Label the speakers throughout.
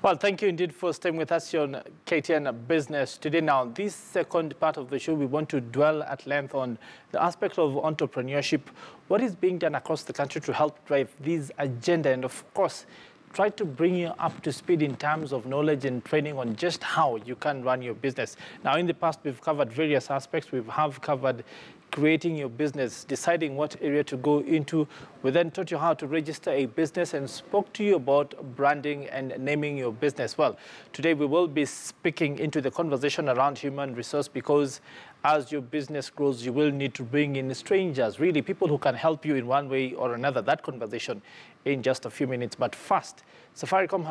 Speaker 1: Well, thank you indeed for staying with us here on KTN Business today. Now, this second part of the show, we want to dwell at length on the aspect of entrepreneurship, what is being done across the country to help drive this agenda, and of course, try to bring you up to speed in terms of knowledge and training on just how you can run your business. Now, in the past, we've covered various aspects. We have covered creating your business, deciding what area to go into. We then taught you how to register a business and spoke to you about branding and naming your business. Well, today we will be speaking into the conversation around human resource, because as your business grows, you will need to bring in strangers, really people who can help you in one way or another. That conversation in just a few minutes. But first, Safaricom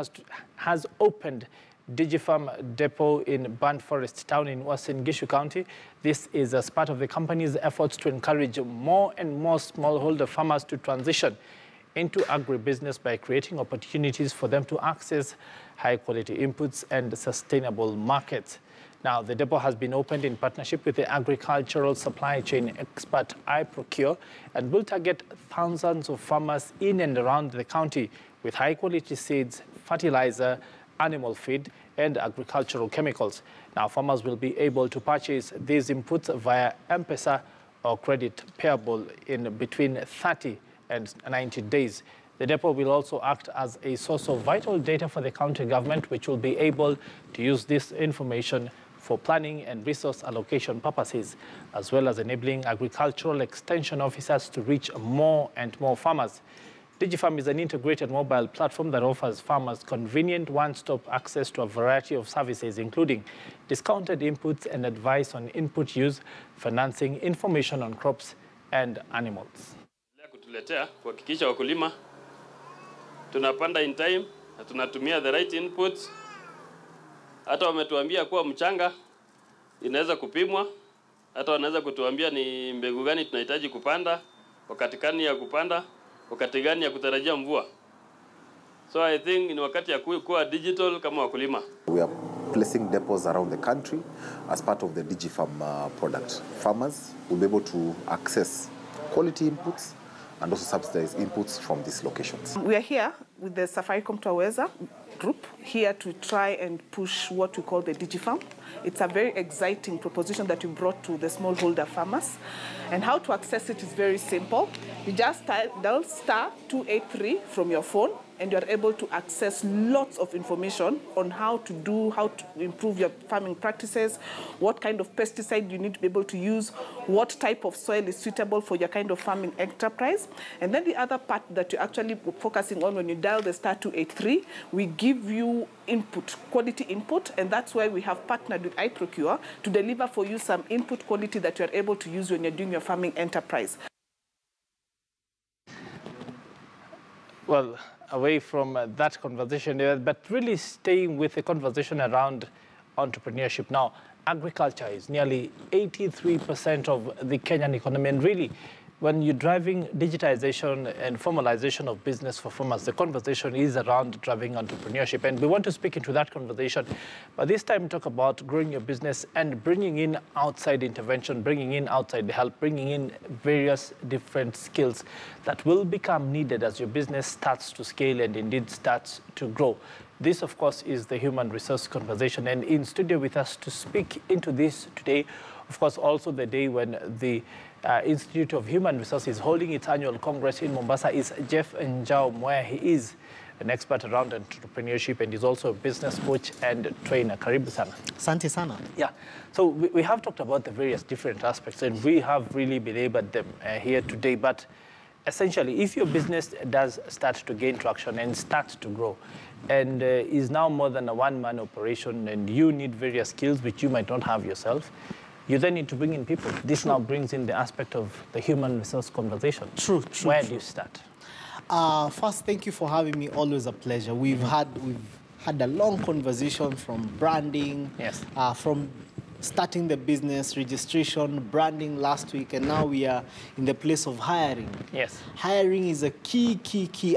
Speaker 1: has opened DigiFarm Depot in Burnt Forest Town in Uasin Gishu County. This is as part of the company's efforts to encourage more and more smallholder farmers to transition into agribusiness by creating opportunities for them to access high-quality inputs and sustainable markets. Now, the depot has been opened in partnership with the agricultural supply chain expert iProcure and will target thousands of farmers in and around the county with high-quality seeds, fertilizer, animal feed, and agricultural chemicals. Now, farmers will be able to purchase these inputs via M-Pesa or credit payable in between 30 and 90 days. The depot will also act as a source of vital data for the county government, which will be able to use this information for planning and resource allocation purposes, as well as enabling agricultural extension officers to reach more and more farmers. DigiFarm is an integrated mobile platform that offers farmers convenient one-stop access to a variety of services, including discounted inputs and advice on input use, financing, information on crops and animals.
Speaker 2: Kutuletea kuhakikisha wakulima tunapanda in time na tunatumia the right inputs. Hata wametuambia kuwa mchanga inaweza kupimwa, hata wanaweza kutuambia ni mbegu gani tunahitaji kupanda, wakati gani ya kupanda, wakati gani ya kutarajia mvua. So I think ni wakati ya kuwa digital kama wakulima.
Speaker 3: We are placing depots around the country as part of the DigiFarm product. Farmers will be able to access quality inputs and also subsidized inputs from these locations.
Speaker 4: We are here with the Safaricom Twaweza group, here to try and push what we call the DigiFarm. It's a very exciting proposition that we brought to the smallholder farmers. And how to access it is very simple. You just dial *283 from your phone, and you're able to access lots of information on how to improve your farming practices, what kind of pesticide you need to be able to use, what type of soil is suitable for your kind of farming enterprise. And then the other part that you're actually focusing on when you dial the *283, we give you input, quality input, and that's why we have partnered with iProcure to deliver for you some input quality that you're able to use when you're doing your farming enterprise.
Speaker 1: Well, away from that conversation, but really staying with the conversation around entrepreneurship. Now, agriculture is nearly 83% of the Kenyan economy, and really, when you're driving digitization and formalization of business for farmers, the conversation is around driving entrepreneurship. And we want to speak into that conversation. But this time, talk about growing your business and bringing in outside intervention, bringing in outside help, bringing in various different skills that will become needed as your business starts to scale and indeed starts to grow. This, of course, is the human resource conversation. And in studio with us to speak into this today, of course, also the day when the Institute of Human Resources is holding its annual Congress in Mombasa is Jeff Njau, where he is an expert around entrepreneurship and is also a business coach and trainer. Karibu sana.
Speaker 5: Asante sana.
Speaker 1: Yeah. So we have talked about the various different aspects, and we have really belabored them here today. But essentially, if your business does start to gain traction and starts to grow, and is now more than a one-man operation, and you need various skills which you might not have yourself, you then need to bring in people. This now brings in the aspect of the human resource conversation.
Speaker 5: True.
Speaker 1: Where do you start?
Speaker 5: First, thank you for having me. Always a pleasure. We've had a long conversation from branding,
Speaker 1: yes,
Speaker 5: from starting the business, registration, branding last week, and now we are in the place of hiring.
Speaker 1: Yes.
Speaker 5: Hiring is a key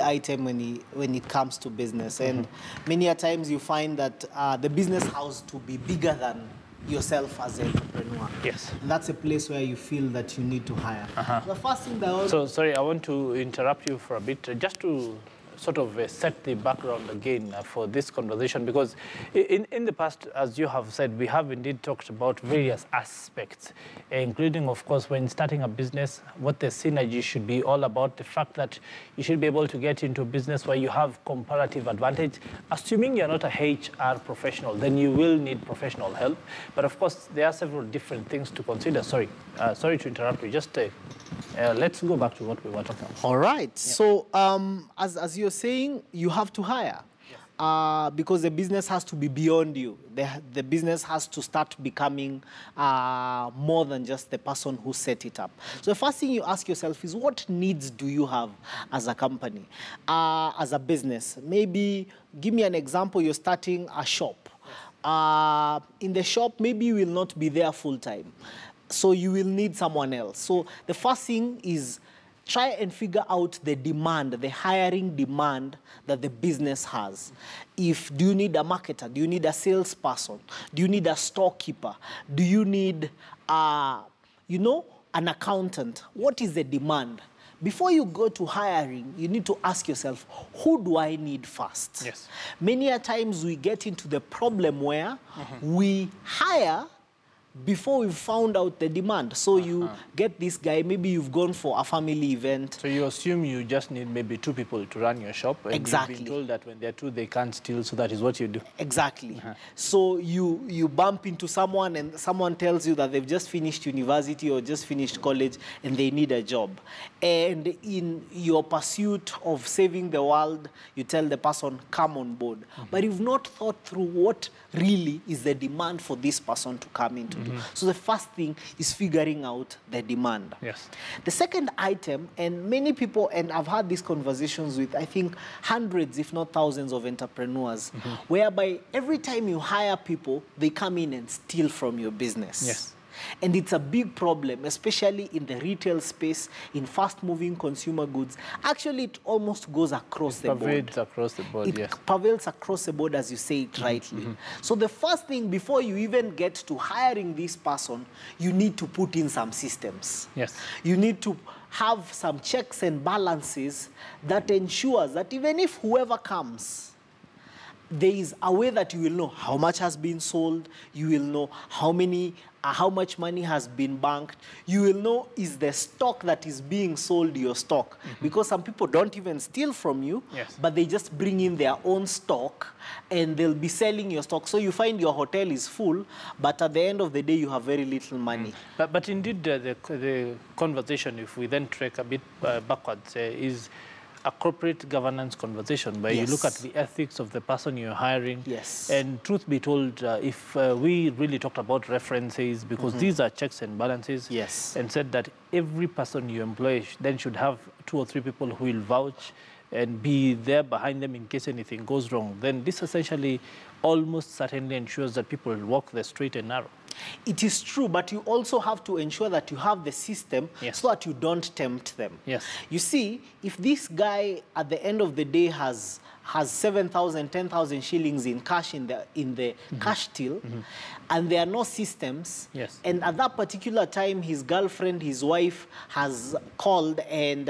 Speaker 5: item when it comes to business, and many a times you find that the business has to be bigger than yourself as an entrepreneur.
Speaker 1: Yes.
Speaker 5: And that's a place where you feel that you need to hire. The first thing that
Speaker 1: So, sorry, I want to interrupt you for a bit, just to sort of set the background again for this conversation, because in the past, as you have said, we have indeed talked about various aspects, including, of course, when starting a business, what the synergy should be all about, the fact that you should be able to get into a business where you have comparative advantage. Assuming you're not a HR professional, then you will need professional help. But of course, there are several different things to consider. Sorry to interrupt you. Just let's go back to what we were talking about.
Speaker 5: All right. Yeah. So as you're saying, you have to hire. Because the business has to be beyond you. The business has to start becoming more than just the person who set it up. So the first thing you ask yourself is, what needs do you have as a company, as a business? Maybe give me an example. You're starting a shop. In the shop, maybe you will not be there full time. So you will need someone else. So the first thing is, try and figure out the demand, the hiring demand that the business has. Do you need a marketer? Do you need a salesperson? Do you need a storekeeper? Do you need, an accountant? What is the demand? Before you go to hiring, you need to ask yourself, who do I need first?
Speaker 1: Yes.
Speaker 5: Many a times we get into the problem where we hire before we've found out the demand. So you get this guy, maybe you've gone for a family event.
Speaker 1: So you assume you just need maybe 2 people to run your shop. And
Speaker 5: exactly.
Speaker 1: You've been told that when there are 2, they can't steal, so that is what you do.
Speaker 5: Exactly. So you bump into someone and someone tells you that they've just finished university or just finished college and they need a job. And in your pursuit of saving the world, you tell the person, come on board. But you've not thought through what really is the demand for this person to come into. So the first thing is figuring out the demand.
Speaker 1: Yes.
Speaker 5: The second item, and many people, and I've had these conversations with, I think, hundreds, if not thousands of entrepreneurs, whereby every time you hire people, they come in and steal from your business.
Speaker 1: Yes.
Speaker 5: And it's a big problem, especially in the retail space, in fast-moving consumer goods. Actually, it almost goes across the board.
Speaker 1: It pervades across the board, yes.
Speaker 5: It prevails across the board, as you say it rightly. So the first thing, before you even get to hiring this person, you need to put in some systems.
Speaker 1: Yes.
Speaker 5: You need to have some checks and balances that ensures that even if whoever comes, there is a way that you will know how much has been sold, you will know how much money has been banked, you will know is the stock that is being sold your stock. Because some people don't even steal from you, but they just bring in their own stock and they'll be selling your stock. So you find your hotel is full, but at the end of the day, you have very little money.
Speaker 1: But indeed, the conversation, if we then track a bit backwards, is a corporate governance conversation where you look at the ethics of the person you're hiring.
Speaker 5: Yes.
Speaker 1: And truth be told, if we really talked about references, because these are checks and balances, and said that every person you employ then should have 2 or 3 people who will vouch and be there behind them in case anything goes wrong, then this essentially almost certainly ensures that people walk the straight and narrow.
Speaker 5: It is true, but you also have to ensure that you have the system so that you don't tempt them.
Speaker 1: Yes.
Speaker 5: You see, if this guy at the end of the day has 7,000, 10,000 shillings in cash in the cash till, and there are no systems, and at that particular time his girlfriend, his wife has called and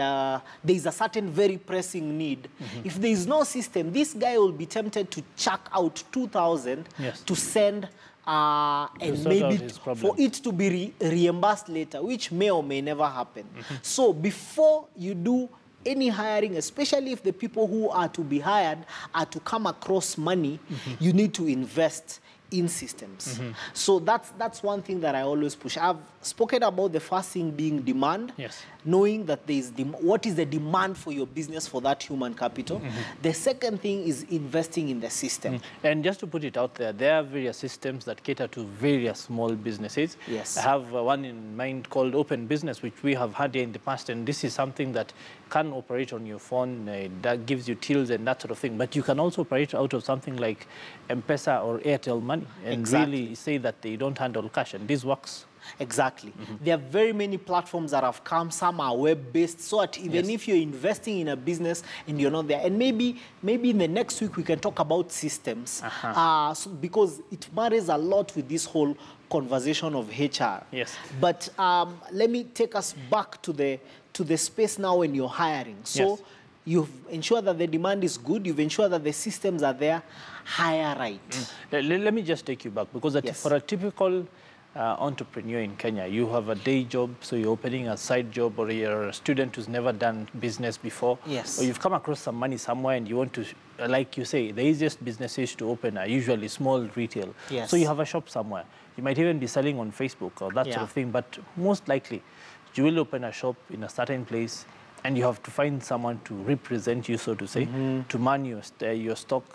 Speaker 5: there's a certain very pressing need. If there is no system, this guy will be tempted to chuck out 2,000 to send and maybe for it to be reimbursed later, which may or may never happen. So before you do any hiring, especially if the people who are to be hired are to come across money, you need to invest in systems. So that's one thing that I always push. I've spoken about the first thing being demand, knowing that there is what is the demand for your business for that human capital. The second thing is investing in the system.
Speaker 1: And just to put it out there, there are various systems that cater to various small businesses. I have one in mind called Open Business, which we have had here in the past, and this is something that can operate on your phone, that gives you tills and that sort of thing. But you can also operate out of something like M-Pesa or Airtel Money and really say that they don't handle cash, and this works.
Speaker 5: Exactly. There are very many platforms that have come. Some are web-based, so that even if you're investing in a business and you're not there, and maybe in the next week we can talk about systems, because it matters a lot with this whole conversation of HR. But let me take us back to the space now when you're hiring. So you've ensured that the demand is good, you've ensured that the systems are there, hire right.
Speaker 1: Let me just take you back, because for a typical entrepreneur in Kenya, you have a day job, so you're opening a side job, or you're a student who's never done business before, or you've come across some money somewhere and you want to, like you say, the easiest businesses to open are usually small retail. So you have a shop somewhere. You might even be selling on Facebook or that sort of thing, but most likely you will open a shop in a certain place, and you have to find someone to represent you, so to say, to man your stock,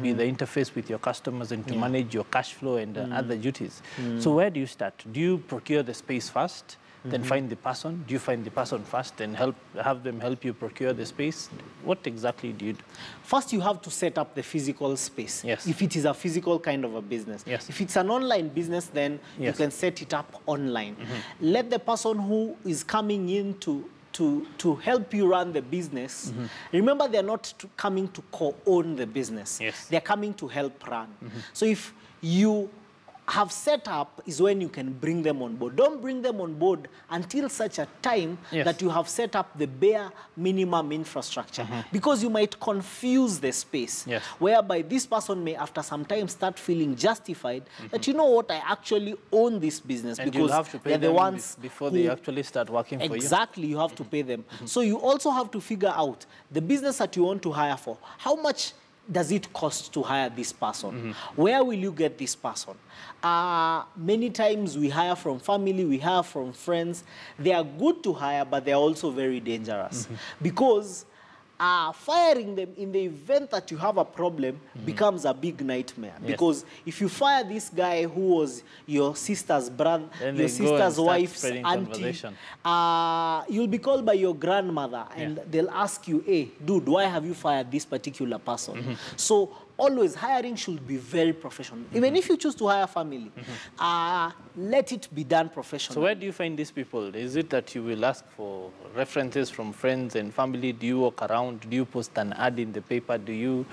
Speaker 1: be the interface with your customers, and to manage your cash flow and other duties. So where do you start? Do you procure the space first, then find the person? Do you find the person first, then have them help you procure the space? What exactly do you do?
Speaker 5: First, you have to set up the physical space. If it is a physical kind of a business. If it's an online business, then you can set it up online. Let the person who is coming in to help you run the business, remember, they're not coming to co-own the business. They're coming to help run. So if you have set up, is when you can bring them on board. Don't bring them on board until such a time that you have set up the bare minimum infrastructure, because you might confuse the space, whereby this person may, after some time, start feeling justified that, you know what, I actually own this business,
Speaker 1: and
Speaker 5: because
Speaker 1: you'll have to pay
Speaker 5: they're the ones
Speaker 1: before they actually start working for you.
Speaker 5: Exactly, you have to pay them. So you also have to figure out the business that you want to hire for. How much does it cost to hire this person? Where will you get this person? Many times we hire from family, we hire from friends. They are good to hire, but they are also very dangerous, because firing them in the event that you have a problem becomes a big nightmare. Because if you fire this guy who was your sister's brother, your sister's wife's auntie, you'll be called by your grandmother, and they'll ask you, hey, dude, why have you fired this particular person? So always, hiring should be very professional. Even if you choose to hire family, let it be done professionally.
Speaker 1: So where do you find these people? Is it that you will ask for references from friends and family? Do you walk around? Do you post an ad in the paper? Do you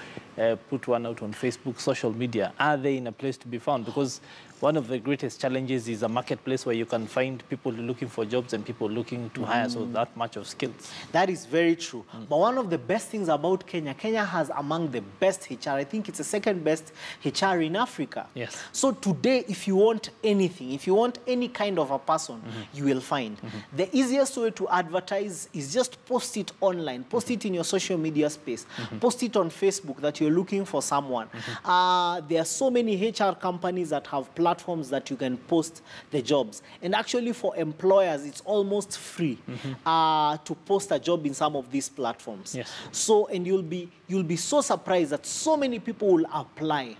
Speaker 1: put one out on Facebook, social media? Are they in a place to be found? Because one of the greatest challenges is a marketplace where you can find people looking for jobs and people looking to hire, so that much of skills.
Speaker 5: That is very true. But one of the best things about Kenya, Kenya has among the best HR. I think it's the second best HR in Africa. So today, if you want anything, if you want any kind of a person, you will find. The easiest way to advertise is just post it online. Post it in your social media space. Post it on Facebook that you're looking for someone. There are so many HR companies that have platforms that you can post the jobs. And actually, for employers, it's almost free to post a job in some of these platforms. So, and you'll be so surprised that so many people will apply.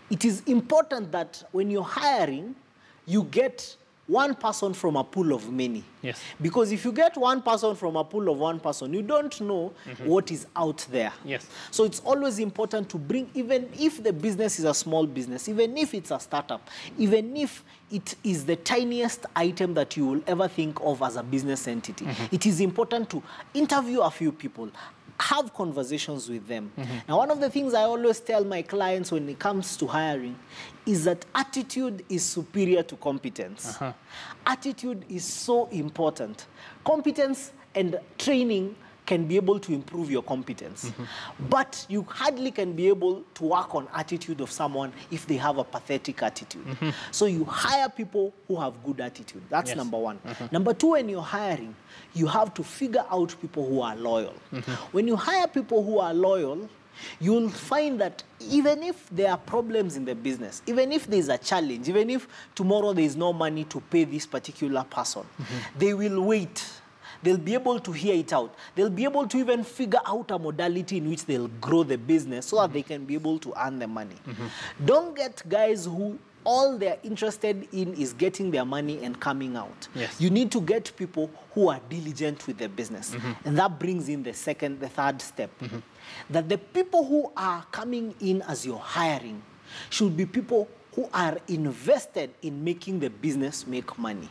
Speaker 5: It is important that when you're hiring, you get one person from a pool of many. Because if you get one person from a pool of one person, you don't know what is out there. So it's always important to bring, even if the business is a small business, even if it's a startup, even if it is the tiniest item that you will ever think of as a business entity, it is important to interview a few people, have conversations with them. Now, one of the things I always tell my clients when it comes to hiring is that attitude is superior to competence. Attitude is so important. Competence and training can be able to improve your competence. But you hardly can be able to work on attitude of someone if they have a pathetic attitude. So you hire people who have good attitude. That's number one. Number two, when you're hiring, you have to figure out people who are loyal. When you hire people who are loyal, you'll find that even if there are problems in the business, even if there's a challenge, even if tomorrow there's no money to pay this particular person, they will wait. They'll be able to hear it out. They'll be able to even figure out a modality in which they'll grow the business so that they can be able to earn the money. Don't get guys who all they're interested in is getting their money and coming out. You need to get people who are diligent with their business. And that brings in the third step. That the people who are coming in as you're hiring should be people who are invested in making the business make money.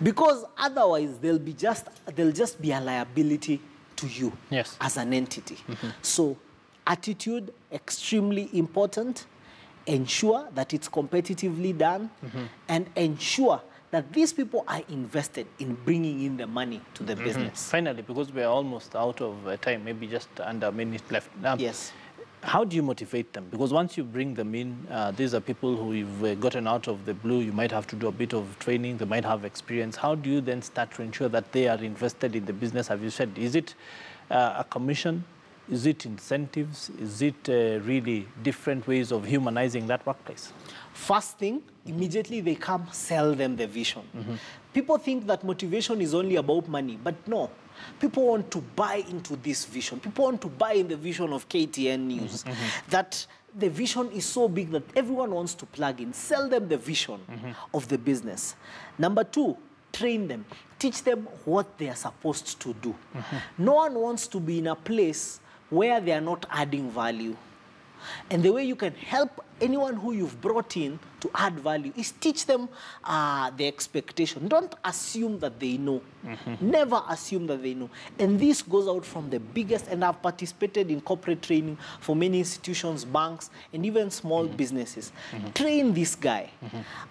Speaker 5: Because otherwise, they'll just be a liability to you as an entity. So attitude, extremely important. Ensure that it's competitively done, and ensure that these people are invested in bringing in the money to the business.
Speaker 1: Finally, because we're almost out of time, maybe just under a minute left.
Speaker 5: Yes.
Speaker 1: How do you motivate them? Because once you bring them in, these are people who you've gotten out of the blue. You might have to do a bit of training. They might have experience. How do you then start to ensure that they are invested in the business? Have you said, is it a commission? Is it incentives? Is it really different ways of humanizing that workplace?
Speaker 5: First thing, immediately they come, sell them the vision. People think that motivation is only about money, but no. People want to buy into this vision. People want to buy in the vision of KTN News. That the vision is so big that everyone wants to plug in. Sell them the vision of the business. Number two, train them. Teach them what they are supposed to do. No one wants to be in a place where they are not adding value. And the way you can help anyone who you've brought in to add value is teach them the expectation. Don't assume that they know. Never assume that they know. And this goes out from the biggest, and I've participated in corporate training for many institutions, banks, and even small businesses. Train this guy.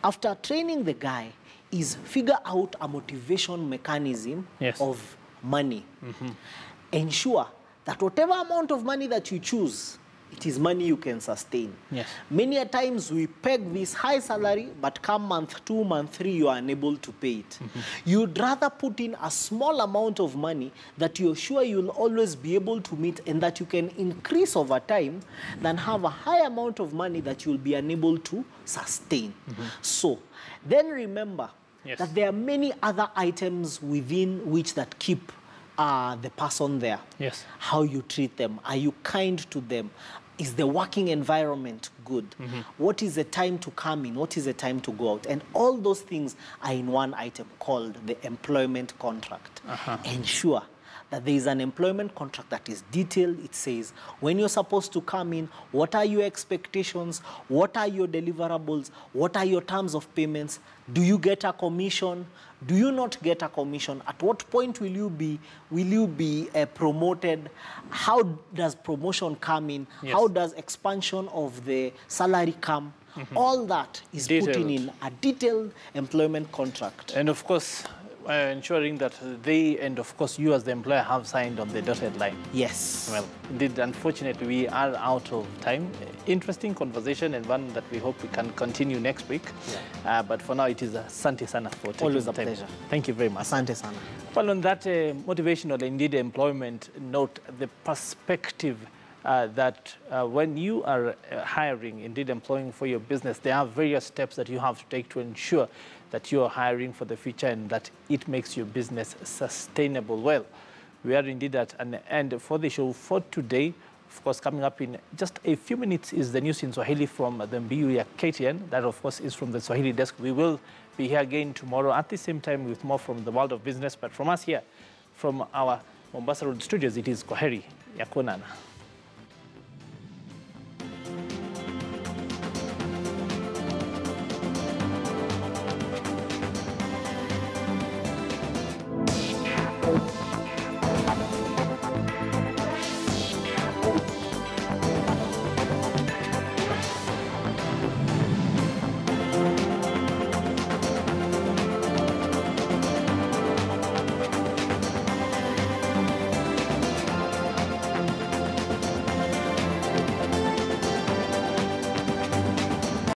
Speaker 5: After training the guy, is figure out a motivation mechanism of money. Ensure that whatever amount of money that you choose, it is money you can sustain. Many a times we peg this high salary, but come month 2, month 3, you are unable to pay it. You'd rather put in a small amount of money that you're sure you'll always be able to meet and that you can increase over time than have a high amount of money that you'll be unable to sustain. So then remember that there are many other items within which that keep the person there. How you treat them. Are you kind to them? Is the working environment good? What is the time to come in? What is the time to go out? And all those things are in one item called the employment contract. Ensure that there is an employment contract that is detailed. It says when you're supposed to come in, what are your expectations, what are your deliverables, what are your terms of payments, do you get a commission, do you not get a commission, at what point will you be promoted, how does promotion come in, how does expansion of the salary come, all that is put in a detailed employment contract.
Speaker 1: And of course, ensuring that they and of course you as the employer have signed on the dotted line.
Speaker 5: Yes.
Speaker 1: Well, indeed, unfortunately, we are out of time. Interesting conversation and one that we hope we can continue next week. But for now, it is asante sana for taking
Speaker 5: always
Speaker 1: the
Speaker 5: a
Speaker 1: time.
Speaker 5: pleasure.
Speaker 1: Thank you very much.
Speaker 5: Asante sana.
Speaker 1: Well, on that motivational, indeed, employment note, the perspective that when you are hiring, indeed employing for your business, there are various steps that you have to take to ensure that you are hiring for the future and that it makes your business sustainable. Well, we are indeed at an end for the show for today. Of course, coming up in just a few minutes is the news in Swahili from the Mbiu ya KTN. That, of course, is from the Swahili desk. We will be here again tomorrow at the same time with more from the world of business. But from us here, from our Mombasa Road studios, it is Kwaheri ya kuonana.